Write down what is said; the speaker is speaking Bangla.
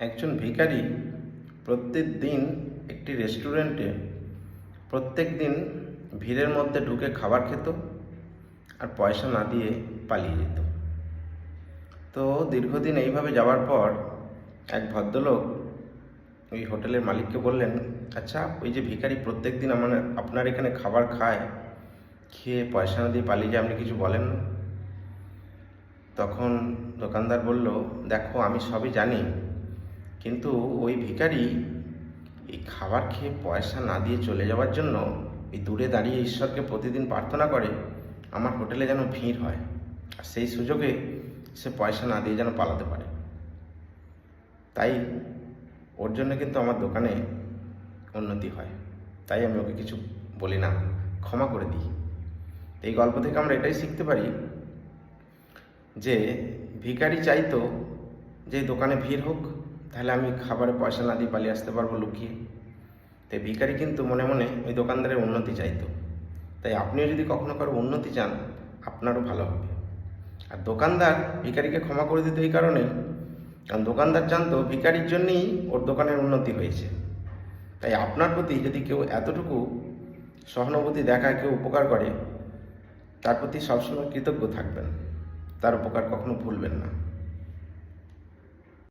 একজন ভিখারি প্রত্যেক দিন একটি রেস্টুরেন্টে প্রত্যেক দিন ভিড়ের মধ্যে ঢুকে খাবার খেত আর পয়সা না দিয়ে পালিয়ে যেত। তো দীর্ঘদিন এইভাবে যাওয়ার পর এক ভদ্রলোক ওই হোটেলের মালিককে বললেন, আচ্ছা ওই যে ভিখারি প্রত্যেক দিন আপনার এখানে খাবার খায়, খেয়ে পয়সা না দিয়ে পালিয়ে যায়, আপনি কিছু বলেন না? তখন দোকানদার বলল, দেখো আমি সবই জানি, কিন্তু ওই ভিখারি এই খাবার খেয়ে পয়সা না দিয়ে চলে যাওয়ার জন্য এই দূরে দাঁড়িয়ে ঈশ্বরকে প্রতিদিন প্রার্থনা করে আমার হোটেলে যেন ভিড় হয়, আর সেই সুযোগে সে পয়সা না দিয়ে যেন পালাতে পারে। তাই ওর জন্য কিন্তু আমার দোকানে উন্নতি হয়, তাই আমি ওকে কিছু বলি না, ক্ষমা করে দিই। এই গল্প থেকে আমরা এটাই শিখতে পারি যে ভিখারি চাইতো যে দোকানে ভিড় হোক, তাহলে আমি খাবারে পয়সা না দিয়ে পালিয়ে আসতে পারবো লুকিয়ে। তাই ভিখারি কিন্তু মনে মনে ওই দোকানদারের উন্নতি চাইতো। তাই আপনিও যদি কখনো কারো উন্নতি চান, আপনারও ভালো হবে। আর দোকানদার ভিখারিকে ক্ষমা করে দিত এই কারণেই, কারণ দোকানদার জানতো ভিখারির জন্যই ওর দোকানের উন্নতি হয়েছে। তাই আপনার প্রতি যদি কেউ এতটুকু সহানুভূতি দেখায়, কেউ উপকার করে, তার প্রতি সবসময় কৃতজ্ঞ থাকবেন, তার উপকার কখনো ভুলবেন না।